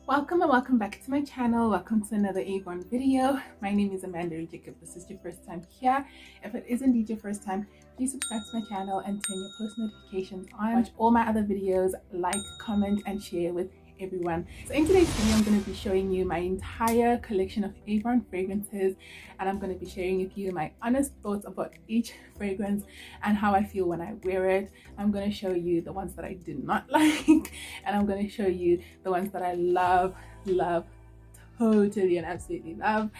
Welcome and welcome back to my channel. Welcome to another AVON video. My name is AmandaRujeko. If this is your first time here, if it is indeed your first time, please subscribe to my channel and turn your post notifications on. Watch all my other videos, like, comment and share with everyone. So in today's video, I'm going to be showing you my entire collection of AVON fragrances, and I'm going to be sharing with you my honest thoughts about each fragrance and how I feel when I wear it. I'm going to show you the ones that I did not like, and I'm going to show you the ones that I love, totally and absolutely love.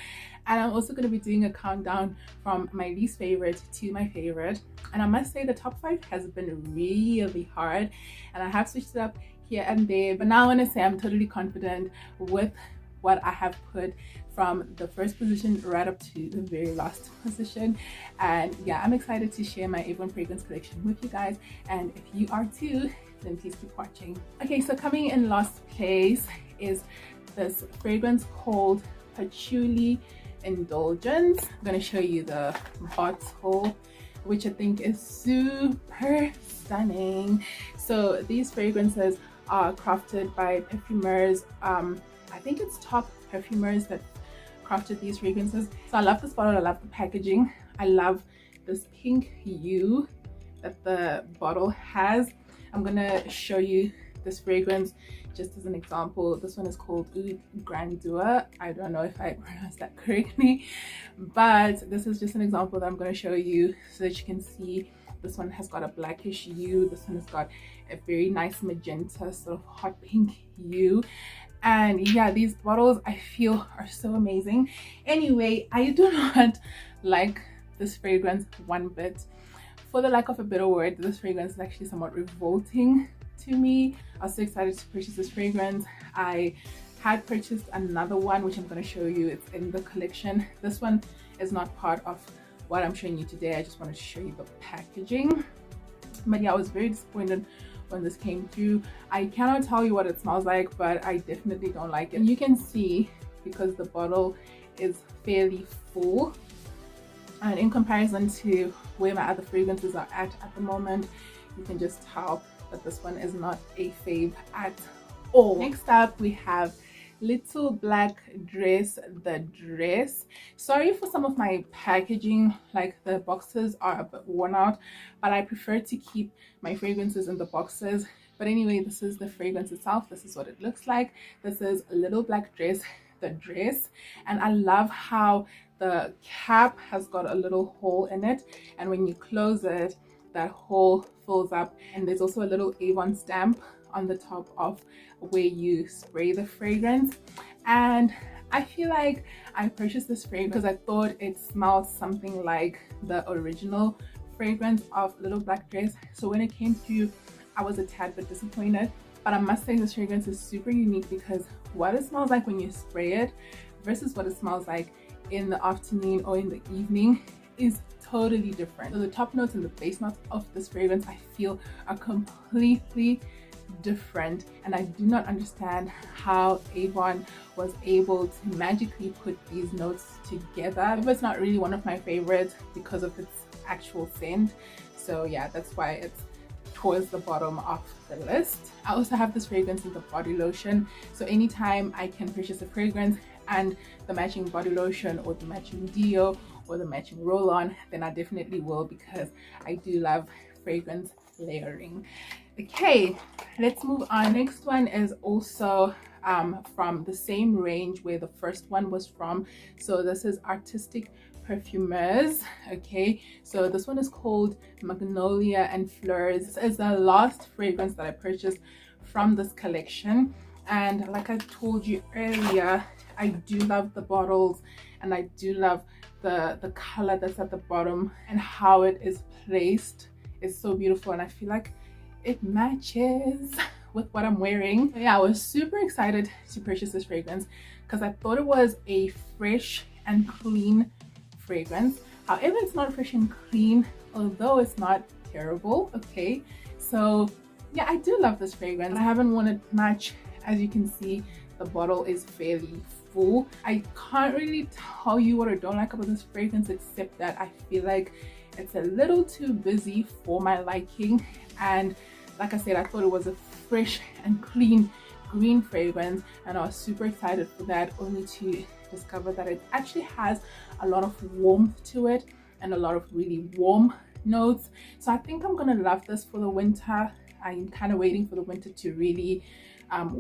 And I'm also going to be doing a countdown from my least favorite to my favorite. And I must say the top 5 has been really hard, and I have switched it up here and there, but now I want to say I'm totally confident with what I have put from the first position right up to the very last position. And yeah, I'm excited to share my AVON fragrance collection with you guys, and if you are too, then please keep watching. Okay, so coming in last place is this fragrance called Patchouli Indulgence. I'm going to show you the bottle, which I think is super stunning. So these fragrances are crafted by perfumers. I think it's top perfumers that crafted these fragrances. So I love this bottle, I love the packaging, I love this pink hue that the bottle has. I'm gonna show you this fragrance just as an example. This one is called Oud Grandeur. I don't know if I pronounced that correctly, but this is just an example that I'm going to show you so that you can see. This one has got a blackish hue. This one has got a very nice magenta, sort of hot pink hue. And yeah, these bottles I feel are so amazing. Anyway, I do not like this fragrance one bit. For the lack of a better word, this fragrance is actually somewhat revolting to me. I was so excited to purchase this fragrance. I had purchased another one, which I'm going to show you. It's in the collection. This one is not part of what I'm showing you today. I just wanted to show you the packaging. But yeah, I was very disappointed when this came through. I cannot tell you what it smells like, but I definitely don't like it. And you can see, because the bottle is fairly full, and in comparison to where my other fragrances are at the moment, you can just tell that this one is not a fave at all. Next up, we have Little Black Dress, the dress. Sorry for some of my packaging, like the boxes are a bit worn out, but I prefer to keep my fragrances in the boxes. But anyway, this is the fragrance itself. This is what it looks like. This is Little Black Dress, the dress. And I love how the cap has got a little hole in it, and when you close it, that hole fills up. And there's also a little AVON stamp on the top of where you spray the fragrance. And I feel like I purchased this fragrance because I thought it smelled something like the original fragrance of Little Black Dress. So when it came through, I was a tad bit disappointed. But I must say this fragrance is super unique, because what it smells like when you spray it versus what it smells like in the afternoon or in the evening is totally different. So the top notes and the base notes of this fragrance I feel are completely different, and I do not understand how AVON was able to magically put these notes together. But it's not really one of my favorites because of its actual scent. So yeah, that's why it's towards the bottom of the list. I also have this fragrance in the body lotion, so anytime I can purchase a fragrance and the matching body lotion or the matching deo or the matching roll-on, then I definitely will, because I do love fragrance layering. Okay, let's move on. Next one is also from the same range where the first one was from. So this is Artistic Perfumers. Okay, so this one is called Magnolia and Fleurs. This is the last fragrance that I purchased from this collection, and like I told you earlier, I do love the bottles, and I do love the color that's at the bottom, and how it is placed is so beautiful, and I feel like it matches with what I'm wearing. So yeah, I was super excited to purchase this fragrance because I thought it was a fresh and clean fragrance. However, it's not fresh and clean, although it's not terrible. Okay, so yeah, I do love this fragrance. I haven't worn it much. As you can see, the bottle is fairly full. I can't really tell you what I don't like about this fragrance, except that I feel like it's a little too busy for my liking. And like I said, I thought it was a fresh and clean green fragrance, and I was super excited for that, only to discover that it actually has a lot of warmth to it and a lot of really warm notes. So I think I'm gonna love this for the winter. I'm kind of waiting for the winter to really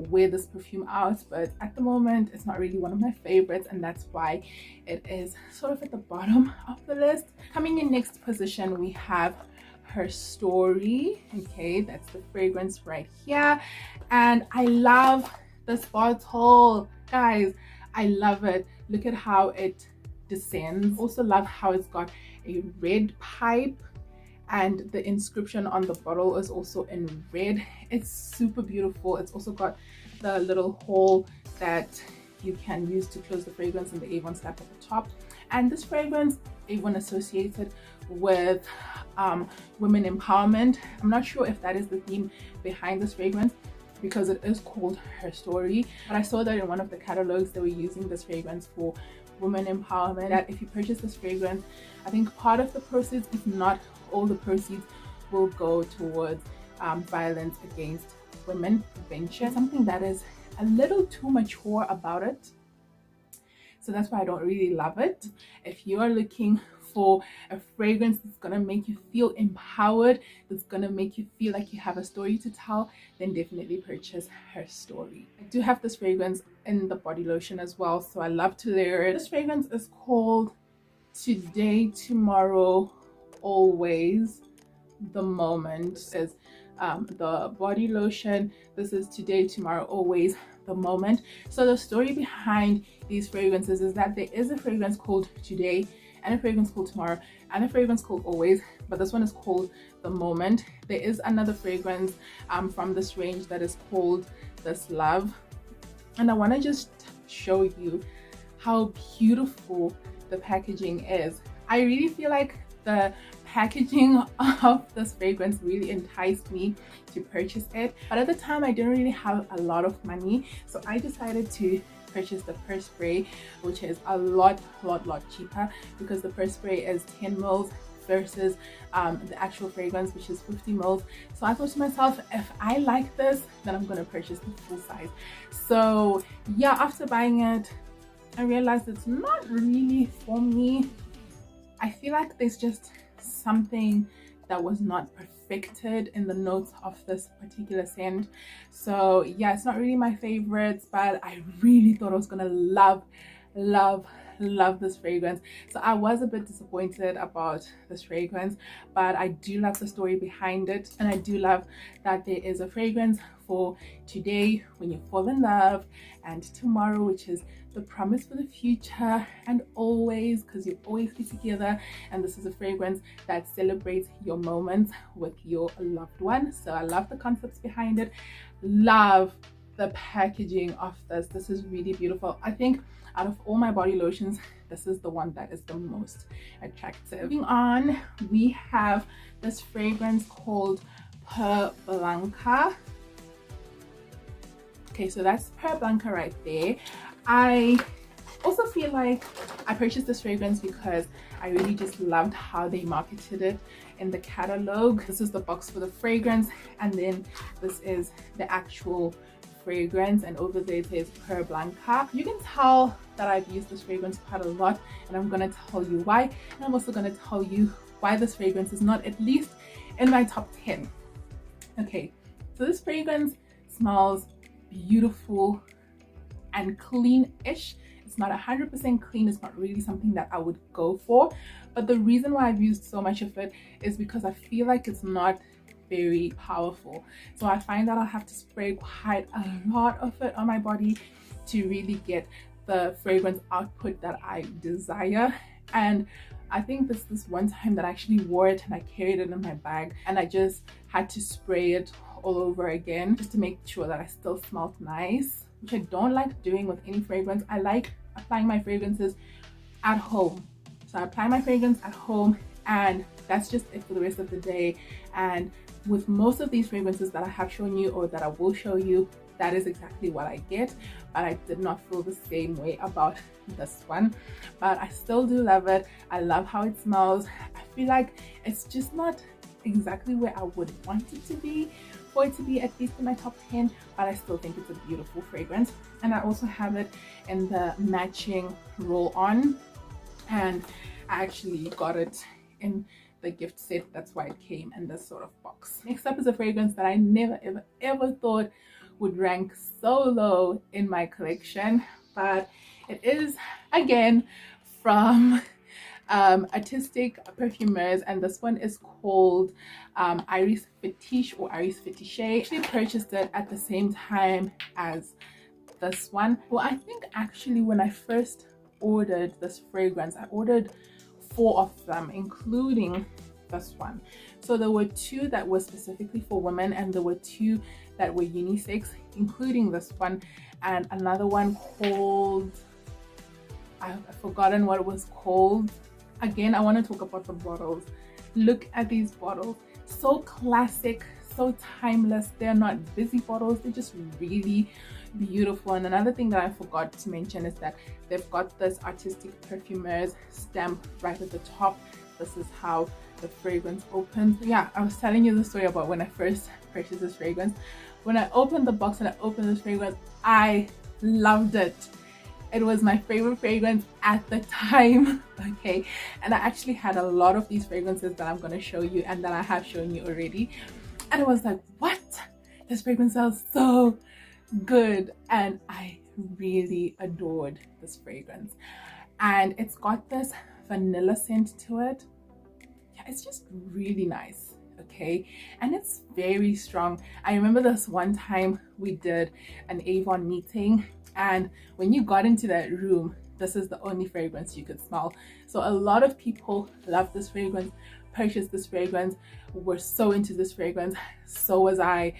wear this perfume out, but at the moment it's not really one of my favorites, and that's why it is sort of at the bottom of the list. Coming in next position, we have Her Story. Okay, that's the fragrance right here, and I love this bottle, guys. I love it. Look at how it descends. Also love how it's got a red pipe, and the inscription on the bottle is also in red. It's super beautiful. It's also got the little hole that you can use to close the fragrance, and the Avon stamp at the top. And this fragrance, Avon associated with women empowerment. I'm not sure if that is the theme behind this fragrance, because it is called Her Story, but I saw that in one of the catalogs they were using this fragrance for women empowerment. That if you purchase this fragrance, I think part of the proceeds, if not all the proceeds, will go towards violence against women prevention. Something that is a little too mature about it, so that's why I don't really love it. If you are looking for a fragrance that's gonna make you feel empowered, that's gonna make you feel like you have a story to tell, then definitely purchase Her Story. I do have this fragrance in the body lotion as well, so I love to layer it. This fragrance is called Today, Tomorrow, Always, The Moment. This is the body lotion. This is Today, Tomorrow, Always, The Moment. So the story behind these fragrances is that there is a fragrance called Today, and a fragrance called Tomorrow, and a fragrance called Always, but this one is called The Moment. There is another fragrance from this range that is called This Love, and I want to just show you how beautiful the packaging is. I really feel like the packaging of this fragrance really enticed me to purchase it, but at the time I didn't really have a lot of money, so I decided to purchase the purse spray, which is a lot cheaper, because the purse spray is 10 mils versus the actual fragrance, which is 50 mils. So I thought to myself, if I like this, then I'm gonna purchase the full size. So yeah, after buying it, I realized it's not really for me. I feel like there's just something that was not perfected in the notes of this particular scent. So yeah, it's not really my favorites, but I really thought I was gonna love this fragrance. So I was a bit disappointed about this fragrance, but I do love the story behind it, and I do love that there is a fragrance for today, when you fall in love, and tomorrow, which is the promise for the future, and always, because you always be together. And this is a fragrance that celebrates your moments with your loved one. So I love the concepts behind it, love the packaging of this. This is really beautiful. I think out of all my body lotions, this is the one that is the most attractive. Moving on, we have this fragrance called Per Blanca. Okay, so that's Per Blanca right there. I also feel like I purchased this fragrance because I really just loved how they marketed it in the catalog. This is the box for the fragrance, and then this is the actual fragrance, and over there it says Per Blanca. You can tell that I've used this fragrance quite a lot, and I'm gonna tell you why, and I'm also gonna tell you why this fragrance is not at least in my top 10. Okay, so this fragrance smells beautiful and clean-ish. It's not 100% clean. It's not really something that I would go for, but the reason why I've used so much of it is because I feel like it's not very powerful. So I find that I'll have to spray quite a lot of it on my body to really get the fragrance output that I desire. And I think this one time that I actually wore it and I carried it in my bag, and I just had to spray it all over again just to make sure that I still smelled nice, which I don't like doing with any fragrance. I like applying my fragrances at home. So I apply my fragrance at home, and that's just it for the rest of the day. And with most of these fragrances that I have shown you, or that I will show you, that is exactly what I get. But I did not feel the same way about this one, but I still do love it. I love how it smells. I feel like it's just not exactly where I would want it to be, for it to be at least in my top 10, but I still think it's a beautiful fragrance. And I also have it in the matching roll-on, and I actually got it in the gift set. That's why it came in this sort of box. Next up is a fragrance that I never ever thought would rank so low in my collection, but it is again from Artistic Perfumers, and this one is called Iris Fetiche or Iris Fetiche. I actually purchased it at the same time as this one. Well, I think actually when I first ordered this fragrance, I ordered 4 of them, including this one. So there were 2 that were specifically for women, and there were 2 that were unisex, including this one, and another one called, I've forgotten what it was called. Again, I want to talk about the bottles. Look at these bottles. So classic, so timeless. They're not busy bottles, they're just really beautiful. And another thing that I forgot to mention is that they've got this Artistic Perfumers stamp right at the top. This is how the fragrance opens. Yeah, I was telling you the story about when I first purchased this fragrance. When I opened the box and I opened this fragrance, I loved it. It was my favorite fragrance at the time, okay? And I actually had a lot of these fragrances that I'm going to show you and that I have shown you already. And I was like, what? This fragrance smells so good. And I really adored this fragrance. And it's got this vanilla scent to it. Yeah, it's just really nice, okay? And it's very strong. I remember this one time we did an AVON meeting, and when you got into that room, this is the only fragrance you could smell. So a lot of people loved this fragrance, purchased this fragrance, were so into this fragrance. So was I.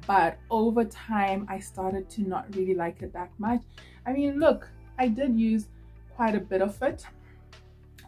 But over time, I started to not really like it that much. I mean, look, I did use quite a bit of it.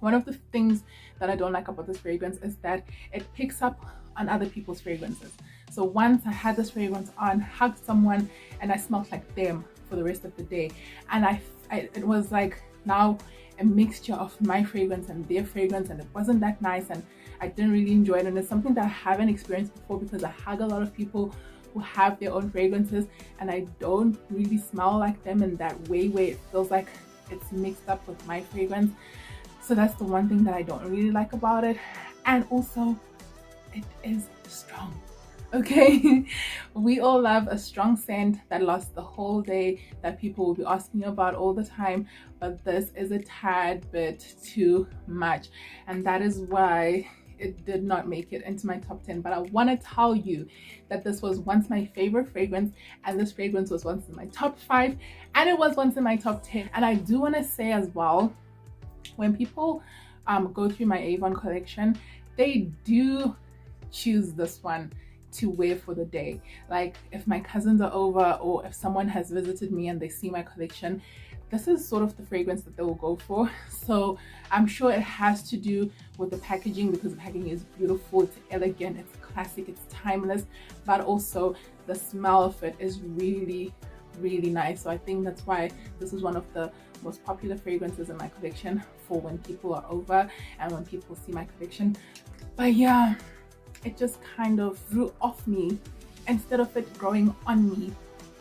One of the things that I don't like about this fragrance is that it picks up on other people's fragrances. So once I had this fragrance on, hugged someone, and I smelled like them for the rest of the day. And it was like now a mixture of my fragrance and their fragrance, and it wasn't that nice, and I didn't really enjoy it. And it's something that I haven't experienced before, because I hug a lot of people who have their own fragrances, and I don't really smell like them in that way where it feels like it's mixed up with my fragrance. So that's the one thing that I don't really like about it. And also, it is strong. Okay, we all love a strong scent that lasts the whole day, that people will be asking about all the time, but this is a tad bit too much, and that is why it did not make it into my top 10. But I want to tell you that this was once my favorite fragrance, and this fragrance was once in my top 5, and it was once in my top 10. And I do want to say as well, when people go through my AVON collection, they do choose this one to wear for the day. Like if my cousins are over, or if someone has visited me and they see my collection, this is sort of the fragrance that they will go for. So I'm sure it has to do with the packaging, because the packaging is beautiful, it's elegant, it's classic, it's timeless, but also the smell of it is really nice. So I think that's why this is one of the most popular fragrances in my collection for when people are over and when people see my collection. But yeah, it just kind of grew off me instead of it growing on me,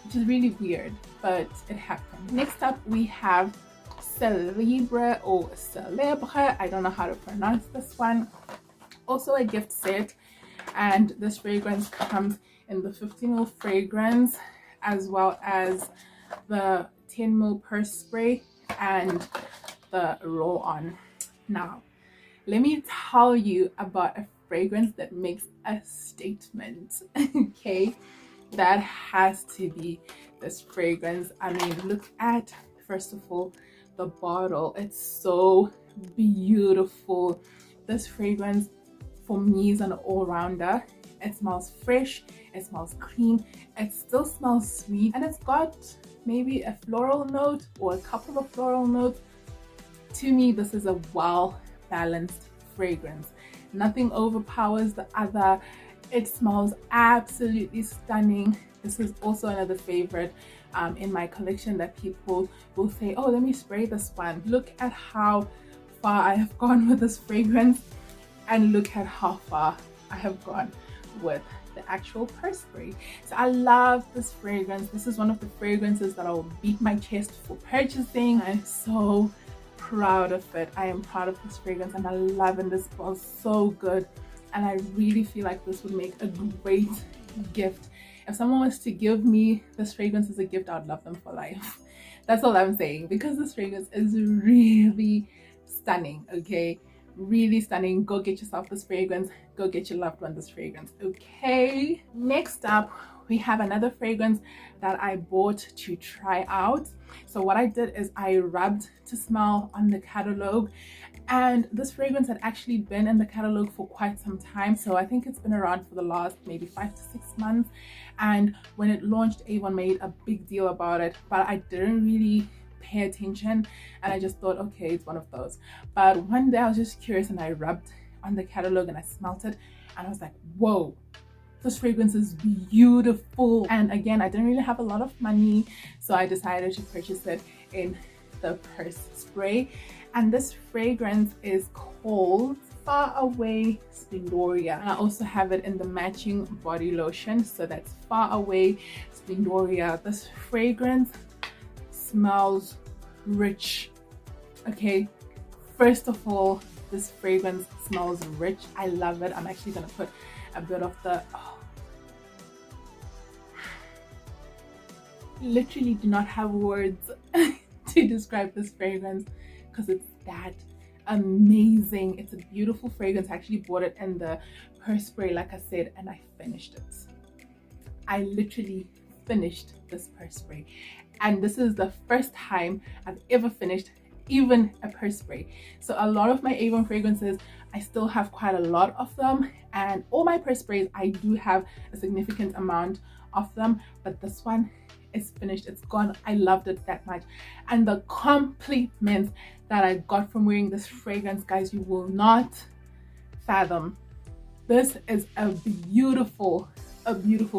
which is really weird, but it happened. Next up, we have Celebre or Celebre. I don't know how to pronounce this one. Also a gift set, and this fragrance comes in the 15ml fragrance, as well as the 10ml purse spray and the roll-on. Now, let me tell you about a fragrance that makes a statement. Okay, that has to be this fragrance. I mean, look at, first of all, the bottle. It's so beautiful. This fragrance for me is an all-rounder. It smells fresh, it smells clean, it still smells sweet, and it's got maybe a floral note or a couple of floral notes. To me, this is a well-balanced fragrance. Nothing overpowers the other. It smells absolutely stunning. This is also another favorite in my collection that people will say, oh, let me spray this one. Look at how far I have gone with this fragrance, and look at how far I have gone with the actual purse spray. So I love this fragrance. This is one of the fragrances that I will beat my chest for purchasing. I'm so proud of it. I am proud of this fragrance and I love it. This smells so good, and I really feel like this would make a great gift. If someone was to give me this fragrance as a gift, I would love them for life. That's all I'm saying, because this fragrance is really stunning. Okay, really stunning. Go get yourself this fragrance. Go get your loved one this fragrance. Okay, next up we have another fragrance that I bought to try out. So what I did is I rubbed to smell on the catalog, and this fragrance had actually been in the catalog for quite some time. So I think it's been around for the last maybe 5 to 6 months, and when it launched, Avon made a big deal about it, but I didn't really pay attention, and I just thought, okay, it's one of those. But one day I was just curious and I rubbed on the catalog and I smelt it and I was like, whoa, this fragrance is beautiful. And again, I didn't really have a lot of money, so I decided to purchase it in the purse spray. And this fragrance is called Far Away Splendoria. And I also have it in the matching body lotion, so that's Far Away Splendoria. This fragrance smells rich. Okay, first of all, this fragrance smells rich. I love it. I'm actually gonna put a bit of the literally do not have words to describe this fragrance because it's that amazing. It's a beautiful fragrance. I actually bought it in the purse spray, like I said, and I finished it. I literally finished this purse spray, and this is the first time I've ever finished even a purse spray. So a lot of my Avon fragrances, I still have quite a lot of them, and all my purse sprays, I do have a significant amount of them, but this one is finished. It's gone. I loved it that much, and the compliments that I got from wearing this fragrance, guys, you will not fathom. This is a beautiful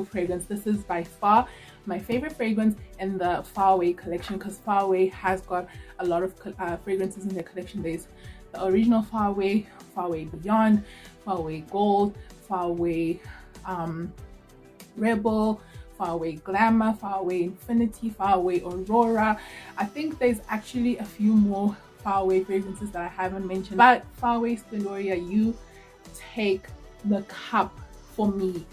fragrance. This is by far my favorite fragrance in the Far Away collection, because Far Away has got a lot of fragrances in their collection. There's the original Far Away, Far Away Beyond, Far Away Gold, Far Away Rebel, Far Away Glamour, Far Away Infinity, Far Away Aurora. I think there's actually a few more Far Away fragrances that I haven't mentioned, but Far Away Splendoria, you take the cup for me.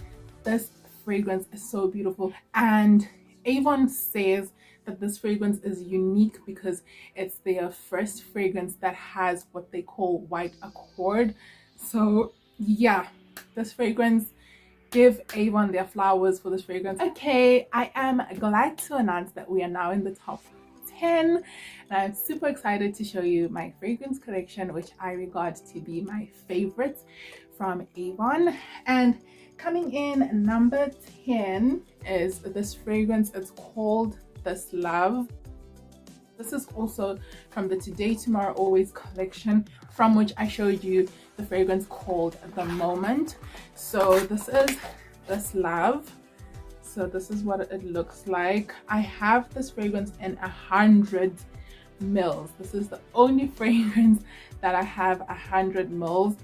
This fragrance is so beautiful, and Avon says that this fragrance is unique because it's their first fragrance that has what they call white accord. So yeah, this fragrance, give Avon their flowers for this fragrance. Okay, I am glad to announce that we are now in the top 10, and I'm super excited to show you my fragrance collection, which I regard to be my favorites from Avon. And coming in number 10 is this fragrance. It's called This Love. This is also from the Today Tomorrow Always collection, from which I showed you the fragrance called The Moment. So this is This Love. So this is what it looks like. I have this fragrance in 100 mils. This is the only fragrance that I have 100 mils.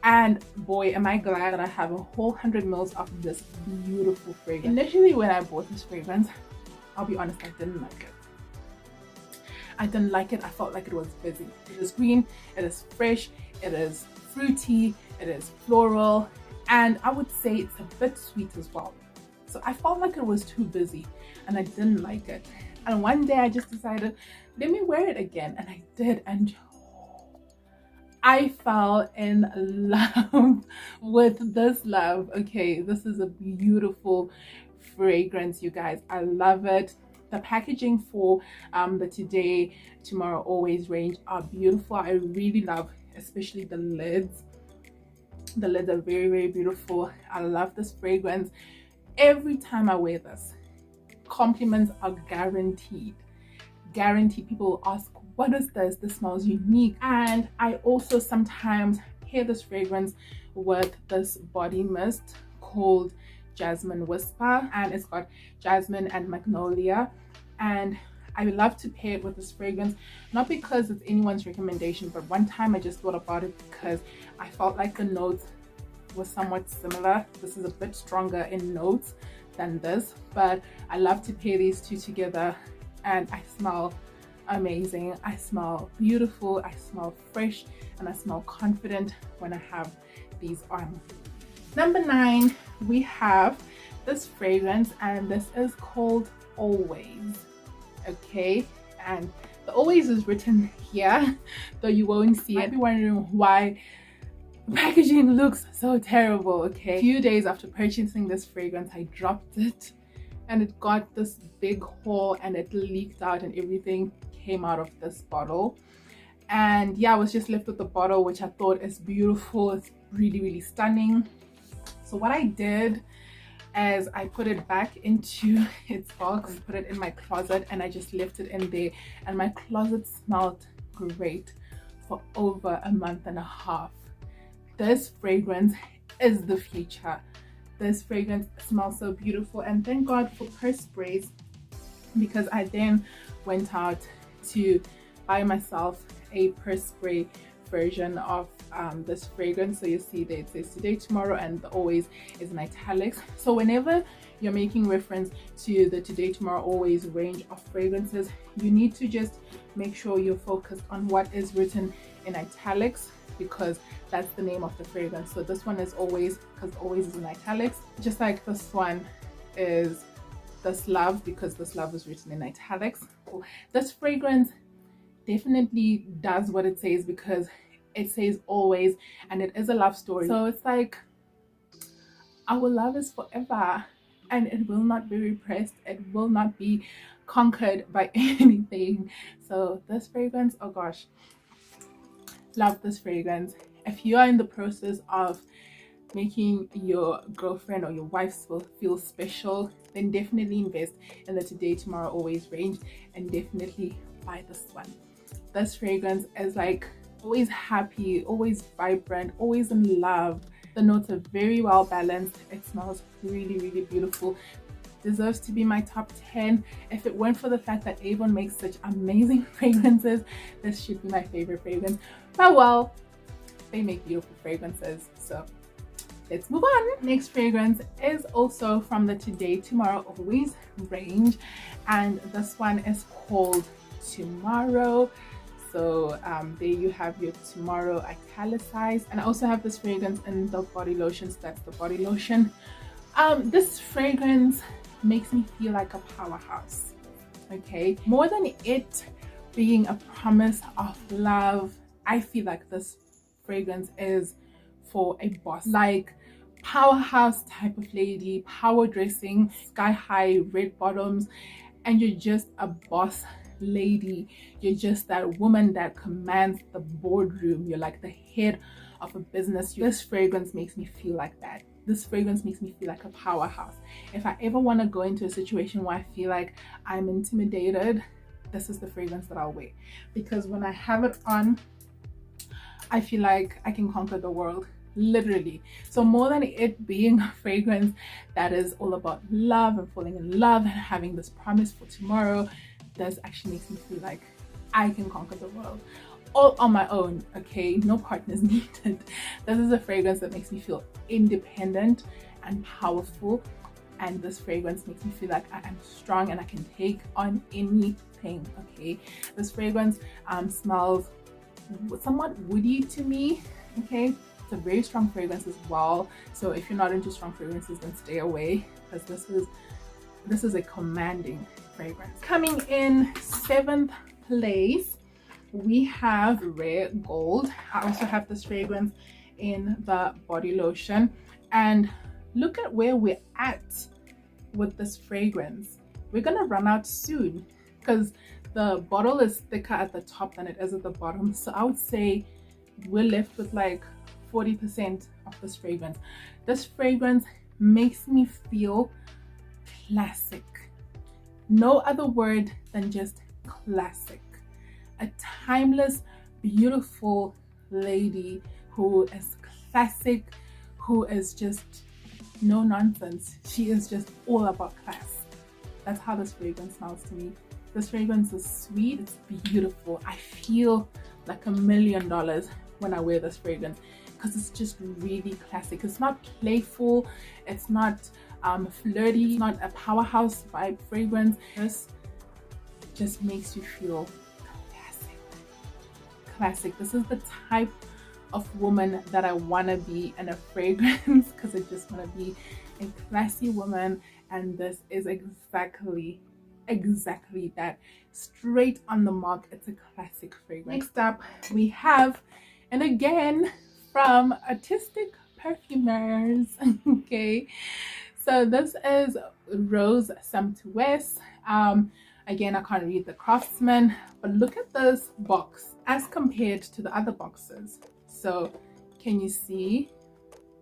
And boy, am I glad that I have a whole 100 mils of this beautiful fragrance. Initially, when I bought this fragrance, I'll be honest, I didn't like it. I didn't like it. I felt like it was busy. It is green, it is fresh, it is fruity, it is floral, and I would say it's a bit sweet as well. So I felt like it was too busy and I didn't like it. And one day I just decided, let me wear it again, and I did, and I fell in love with This Love. Okay, this is a beautiful fragrance, you guys. I love it. The packaging for the Today Tomorrow Always range are beautiful. I really love especially the lids. The lids are very, very beautiful. I love this fragrance. Every time I wear this, compliments are guaranteed. Guaranteed. People will ask, what is this? This smells unique. And I also sometimes pair this fragrance with this body mist called Jasmine Whisper, and it's got jasmine and magnolia. And I love to pair it with this fragrance, not because it's anyone's recommendation, but one time I just thought about it because I felt like the notes was somewhat similar. This is a bit stronger in notes than this, but I love to pair these two together, and I smell amazing. I smell beautiful, I smell fresh, and I smell confident when I have these on. Number 9, we have this fragrance, and this is called Always. Okay, and the Always is written here, though you won't see it. You'll be wondering why the packaging looks so terrible. Okay, a few days after purchasing this fragrance, I dropped it and it got this big hole and it leaked out and everything came out of this bottle. And yeah, I was just left with the bottle, which I thought is beautiful. It's really stunning. So what I did is I put it back into its box, put it in my closet, and I just left it in there, and my closet smelled great for over a month and a half. This fragrance is the future. This fragrance smells so beautiful, and thank God for purse sprays, because I then went out to buy myself a purse spray version of this fragrance. So you see that it says today, tomorrow, and the Always is in italics. So whenever you're making reference to the today, tomorrow, always range of fragrances, you need to just make sure you're focused on what is written in italics, because that's the name of the fragrance. So this one is Always because Always is in italics, just like this one is This Love because This Love is written in italics. This fragrance definitely does what it says, because it says always, and it is a love story. So it's like our love is forever, and it will not be repressed, it will not be conquered by anything. So this fragrance, oh gosh, love this fragrance. If you are in the process of making your girlfriend or your wife feel special, then definitely invest in the today, tomorrow, always range, and definitely buy this one. This fragrance is like always happy, always vibrant, always in love. The notes are very well balanced. It smells really beautiful. Deserves to be my top 10. If it weren't for the fact that Avon makes such amazing fragrances, this should be my favorite fragrance. But well, they make beautiful fragrances, so let's move on. Next fragrance is also from the Today, Tomorrow, Always range, and this one is called Tomorrow. So there you have your Tomorrow italicized, and I also have this fragrance in the body lotions. That's the body lotion. This fragrance makes me feel like a powerhouse. Okay, more than it being a promise of love, I feel like this fragrance is for a boss, like powerhouse type of lady, power dressing, sky high red bottoms, and you're just a boss lady. You're just that woman that commands the boardroom. You're like the head of a business. This fragrance makes me feel like that. This fragrance makes me feel like a powerhouse. If I ever want to go into a situation where I feel like I'm intimidated, this is the fragrance that I'll wear, because when I have it on, I feel like I can conquer the world, literally. So more than it being a fragrance that is all about love and falling in love and having this promise for tomorrow, this actually makes me feel like I can conquer the world all on my own. Okay, no partners needed. This is a fragrance that makes me feel independent and powerful, and this fragrance makes me feel like I am strong and I can take on anything. Okay, this fragrance smells somewhat woody to me. Okay, it's a very strong fragrance as well, so if you're not into strong fragrances, then stay away, because this is a commanding fragrance. Coming in 7th place, we have Rare Gold. I also have this fragrance in the body lotion, and look at where we're at with this fragrance. We're gonna run out soon, because the bottle is thicker at the top than it is at the bottom. So I would say we're left with like 40% of this fragrance. This fragrance makes me feel classic. No other word than just classic. A timeless, beautiful lady who is classic, who is just no nonsense. She is just all about class. That's how this fragrance smells to me. This fragrance is sweet, it's beautiful. I feel like $1 million when I wear this fragrance, because it's just really classic. It's not playful, it's not flirty, it's not a powerhouse vibe fragrance. This just makes you feel classic. This is the type of woman that I want to be in a fragrance, because I just want to be a classy woman, and this is exactly that. Straight on the mark. It's a classic fragrance. Next up we have, and again from Artistic Perfumers, okay, so this is Rose Sumptuous. Again, I can't read the Craftsman, but look at this box as compared to the other boxes. So can you see,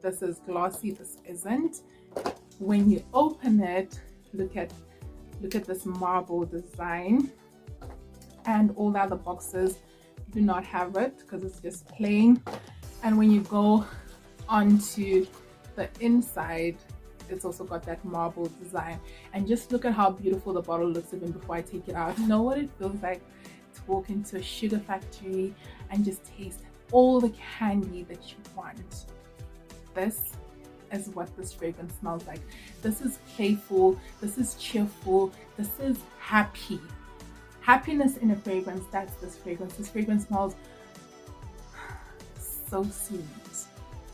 this is glossy, this isn't. When you open it, look at this marble design, and all the other boxes do not have it because it's just plain. And when you go onto the inside, it's also got that marble design. And just look at how beautiful the bottle looks even before I take it out. You know what it feels like to walk into a sugar factory and just taste all the candy that you want. This is what this fragrance smells like. This is playful, this is cheerful, this is happy. Happiness in a fragrance, that's this fragrance. This fragrance smells so sweet,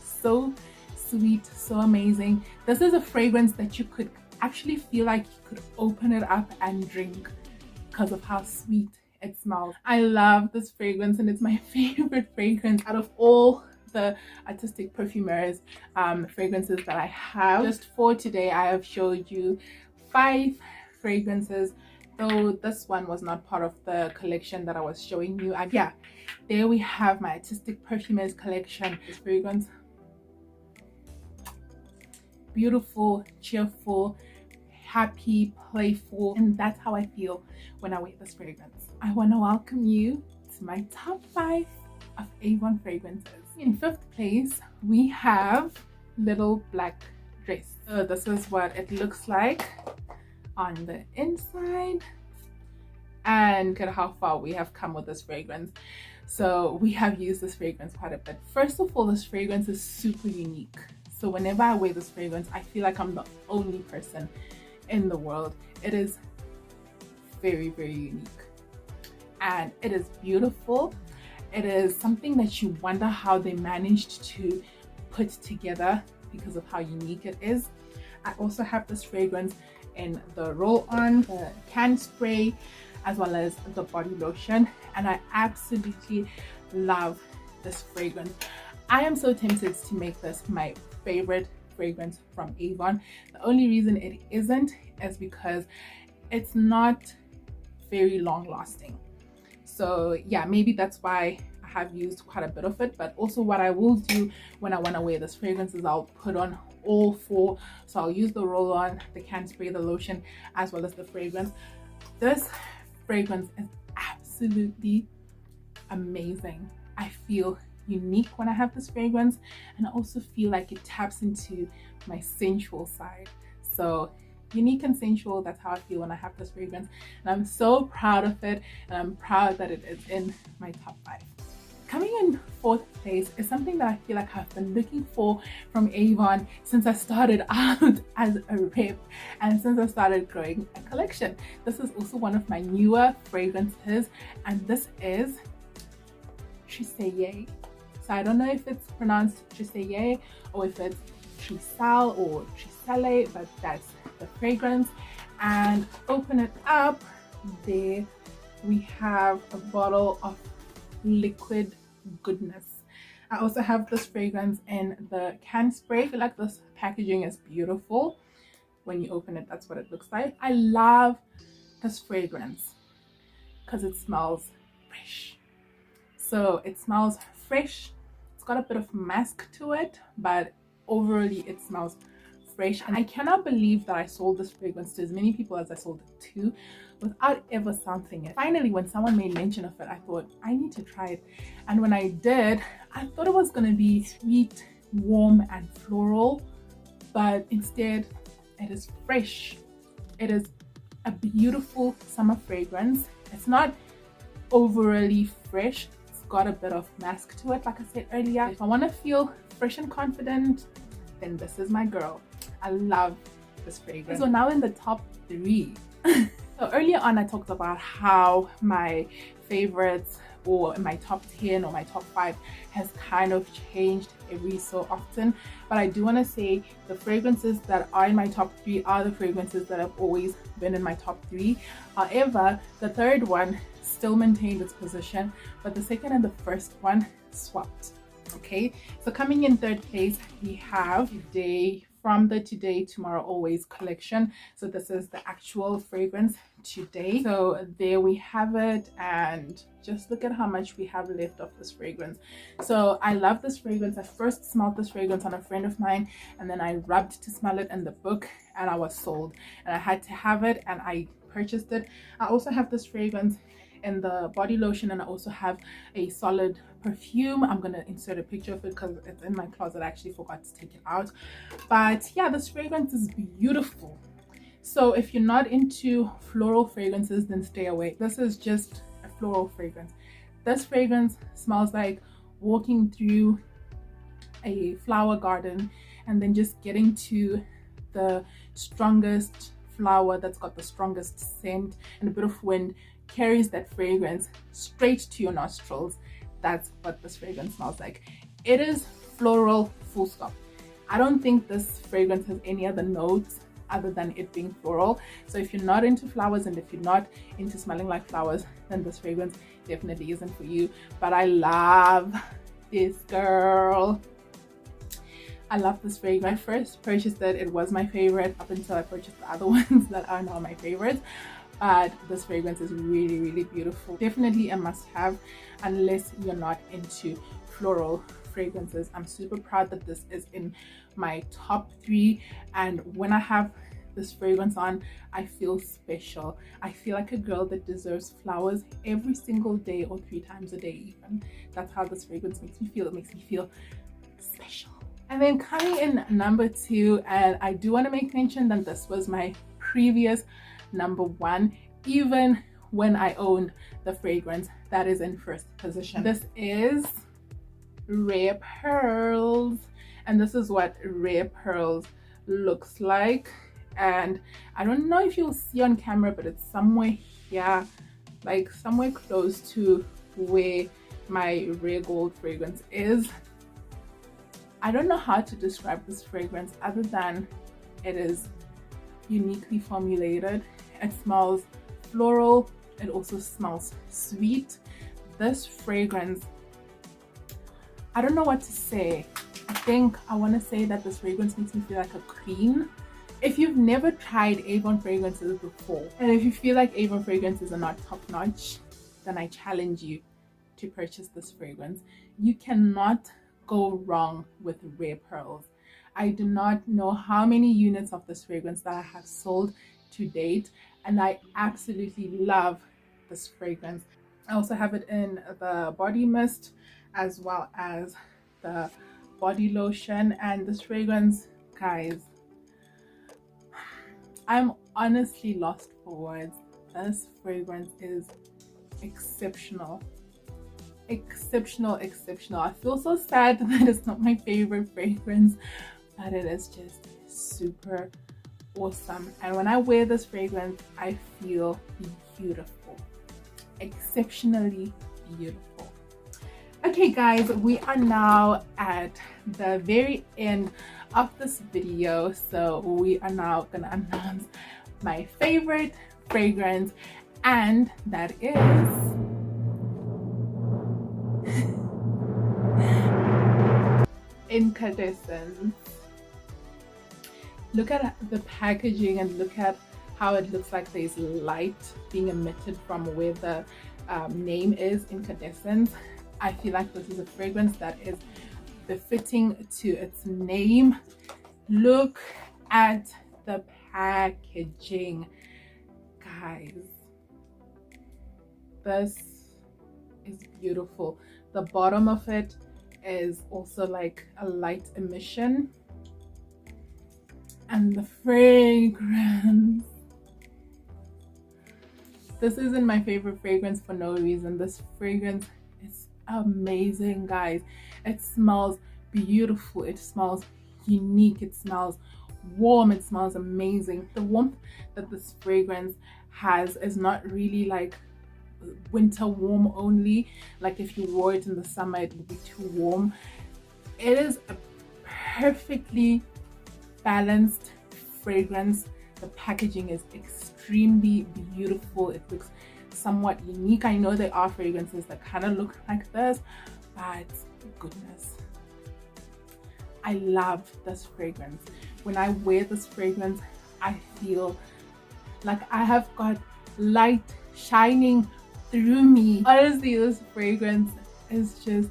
so sweet, so amazing. This is a fragrance that you could actually feel like you could open it up and drink because of how sweet it smells. I love this fragrance, and it's my favorite fragrance out of all the Artistic Perfumers fragrances that I have. Just for today, I have showed you 5 fragrances, though this one was not part of the collection that I was showing you. Yeah, there we have my Artistic Perfumers collection. This fragrance, beautiful, cheerful, happy, playful, and that's how I feel when I wear this fragrance. I want to welcome you to my top 5 of AVON fragrances. In 5th place, we have Little Black Dress. So this is what it looks like on the inside, and look at how far we have come with this fragrance. So we have used this fragrance quite a bit. First of all, this fragrance is super unique. So whenever I wear this fragrance, I feel like I'm the only person in the world. It is very, very unique, and it is beautiful. It is something that you wonder how they managed to put together because of how unique it is. I also have this fragrance in the roll-on, the can spray, as well as the body lotion, and I absolutely love this fragrance. I am so tempted to make this my favorite fragrance from AVON. The only reason it isn't is because it's not very long lasting. So yeah, maybe that's why I have used quite a bit of it. But also what I will do when I want to wear this fragrance is I'll put on all 4. So I'll use the roll-on, the can spray, the lotion, as well as the fragrance. This fragrance is absolutely amazing. I feel unique when I have this fragrance, and I also feel like it taps into my sensual side. So unique and sensual, that's how I feel when I have this fragrance, and I'm so proud of it, and I'm proud that it is in my top 5. Coming in 4th place is something that I feel like I've been looking for from AVON since I started out as a rep and since I started growing a collection. This is also one of my newer fragrances, and this is Triseye. So I don't know if it's pronounced Triseye or if it's Trisal or Trisele, but that's the fragrance. And open it up, there we have a bottle of liquid goodness. I also have this fragrance in the can spray. I feel like this packaging is beautiful. When you open it, that's what it looks like. I love this fragrance because it smells fresh. So it smells fresh. It's got a bit of musk to it, but overall it smells fresh. And I cannot believe that I sold this fragrance to as many people as I sold it to without ever sampling it. Finally, when someone made mention of it, I thought I need to try it. And when I did, I thought it was going to be sweet, warm and floral, but instead it is fresh. It is a beautiful summer fragrance. It's not overly fresh. It's got a bit of mask to it, like I said earlier. If I want to feel fresh and confident, then this is my girl. I love this fragrance. So now in the top 3. So earlier on I talked about how my favorites, or my top 10 or my top 5, has kind of changed every so often, but I do want to say the fragrances that are in my top 3 are the fragrances that have always been in my top 3. However, the third one still maintained its position, but the second and the first one swapped. Okay, so coming in third place we have Today, from the Today Tomorrow Always collection. So this is the actual fragrance Today. So there we have it, and just look at how much we have left of this fragrance. So I love this fragrance. I first smelled this fragrance on a friend of mine, and then I rubbed to smell it in the book, and I was sold, and I had to have it, and I purchased it. I also have this fragrance in the body lotion, and I also have a solid perfume. I'm gonna insert a picture of it because it's in my closet. I actually forgot to take it out, but yeah, this fragrance is beautiful. So if you're not into floral fragrances, then stay away. This is just a floral fragrance. This fragrance smells like walking through a flower garden and then just getting to the strongest flower that's got the strongest scent, and a bit of wind carries that fragrance straight to your nostrils. That's what this fragrance smells like. It is floral, full stop. I don't think this fragrance has any other notes other than it being floral. So if you're not into flowers and if you're not into smelling like flowers, then this fragrance definitely isn't for you. But I love this girl. I love this fragrance. When I first purchased it, it was my favorite up until I purchased the other ones that are now my favorites. But this fragrance is really, really beautiful. Definitely a must-have unless you're not into floral fragrances. I'm super proud that this is in my top 3, and when I have this fragrance on, I feel special. I feel like a girl that deserves flowers every single day, or 3 times a day even. That's how this fragrance makes me feel. It makes me feel special. And then coming in number 2, and I do want to make mention that this was my previous number 1, even when I owned the fragrance that is in first position. This is Rare Pearls, and this is what Rare Pearls looks like. And I don't know if you'll see on camera, but it's somewhere here, like somewhere close to where my Rare Gold fragrance is. I don't know how to describe this fragrance other than it is uniquely formulated. It smells floral. It also smells sweet. This fragrance, I don't know what to say. I think I want to say that this fragrance makes me feel like a queen. If you've never tried AVON fragrances before, and if you feel like AVON fragrances are not top notch, then I challenge you to purchase this fragrance. You cannot go wrong with Rare Pearls. I do not know how many units of this fragrance that I have sold to date, and I absolutely love this fragrance. I also have it in the body mist as well as the body lotion, and this fragrance, guys, I'm honestly lost for words. This fragrance is exceptional. Exceptional. I feel so sad that it's not my favorite fragrance, but it is just super awesome. And when I wear this fragrance, I feel beautiful, exceptionally beautiful. Okay guys, we are now at the very end of this video, so we are now gonna announce my favorite fragrance, and that is Incandescence. Look at the packaging and look at how it looks like there's light being emitted from where the name is, Incandescence. I feel like this is a fragrance that is befitting to its name. Look at the packaging, guys. This is beautiful. The bottom of it is also like a light emission, and the fragrance, this isn't my favorite fragrance for no reason. This fragrance is amazing, guys. It smells beautiful, it smells unique, it smells warm, it smells amazing. The warmth that this fragrance has is not really like winter warm only, like if you wore it in the summer it would be too warm. It is a perfectly balanced fragrance. The packaging is extremely beautiful. It looks somewhat unique. I know there are fragrances that kind of look like this, but goodness, I love this fragrance. When I wear this fragrance, I feel like I have got light shining through me. Honestly, this fragrance is just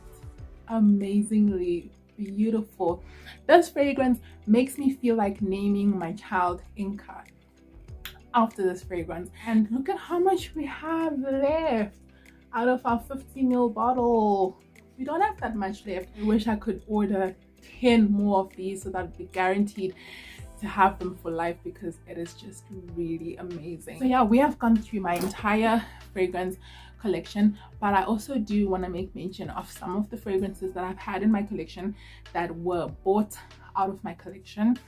amazingly beautiful. This fragrance makes me feel like naming my child Inca after this fragrance. And look at how much we have left out of our 50 ml bottle. We don't have that much left. I wish I could order 10 more of these so that I'd be guaranteed to have them for life, because it is just really amazing. So yeah, we have gone through my entire fragrance collection, but I also do want to make mention of some of the fragrances that I've had in my collection that were bought out of my collection.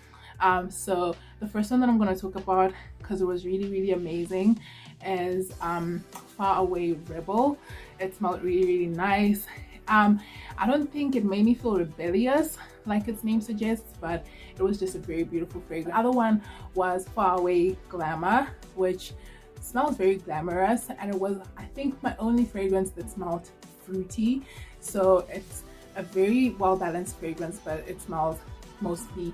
So the first one that I'm going to talk about, because it was really amazing, is Far Away Rebel. It smelled really nice. I don't think it made me feel rebellious like its name suggests, but it was just a very beautiful fragrance. The other one was Far Away Glamour, which smells very glamorous, and it was, I think, my only fragrance that smelled fruity. So it's a very well balanced fragrance, but it smells mostly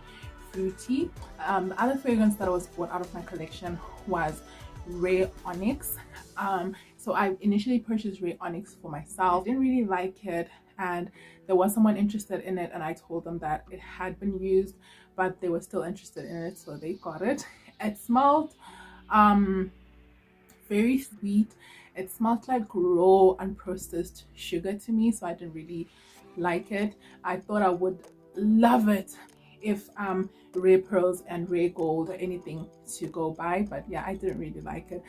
fruity. The other fragrance that was bought out of my collection was Rare Onyx. So I initially purchased Rare Onyx for myself. I didn't really like it, and there was someone interested in it, and I told them that it had been used, but they were still interested in it, so they got it. It smelled very sweet. It smelled like raw unprocessed sugar to me, so I didn't really like it. I thought I would love it if Rare Pearls and Rare Gold or anything to go by, but yeah, I didn't really like it.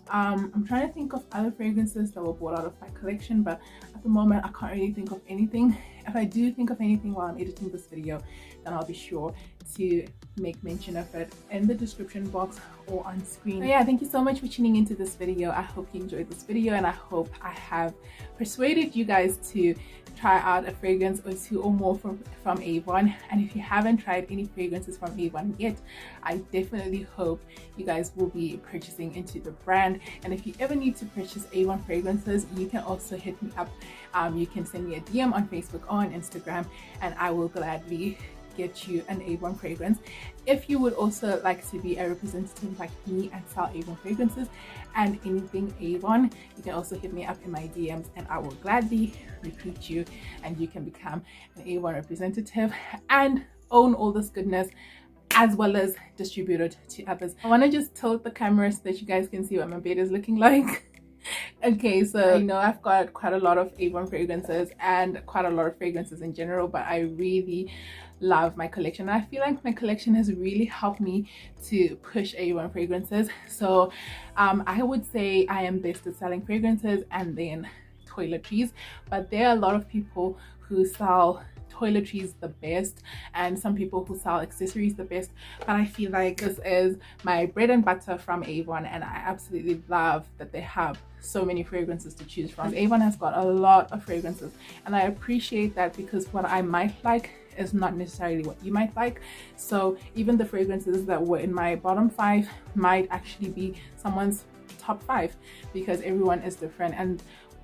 I'm trying to think of other fragrances that were bought out of my collection, but at the moment I can't really think of anything. If I do think of anything while I'm editing this video, then I'll be sure to make mention of it in the description box or on screen. So yeah, thank you so much for tuning into this video. I hope you enjoyed this video, and I hope I have persuaded you guys to try out a fragrance or two or more from Avon. And if you haven't tried any fragrances from Avon yet, I definitely hope you guys will be purchasing into the brand. And if you ever need to purchase Avon fragrances, you can also hit me up. You can send me a DM on Facebook or on Instagram, and I will gladly get you an Avon fragrance. If you would also like to be a representative like me and sell Avon fragrances and anything Avon, you can also hit me up in my DMs, and I will gladly recruit you, and you can become an Avon representative and own all this goodness, as well as distribute it to others. I want to just tilt the camera so that you guys can see what my bed is looking like. Okay, so I know I've got quite a lot of Avon fragrances and quite a lot of fragrances in general, but I really love my collection. I feel like my collection has really helped me to push Avon fragrances. So I would say I am best at selling fragrances and then toiletries, but there are a lot of people who sell toiletries the best, and some people who sell accessories the best, but I feel like this is my bread and butter from Avon, and I absolutely love that they have so many fragrances to choose from. Avon has got a lot of fragrances, and I appreciate that, because what I might like is not necessarily what you might like. So even the fragrances that were in my bottom 5 might actually be someone's top 5, because everyone is different and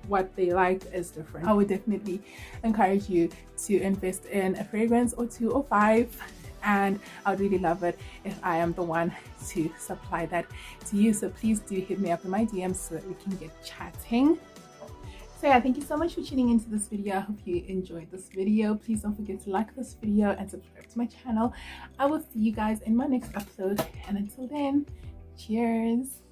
what they like is different. I would definitely encourage you to invest in a fragrance or 2 or 5, and I'd really love it if I am the one to supply that to you. So please do hit me up in my DMs so that we can get chatting. So yeah, thank you so much for tuning into this video. I hope you enjoyed this video. Please don't forget to like this video and subscribe to my channel. I will see you guys in my next episode, and until then, cheers.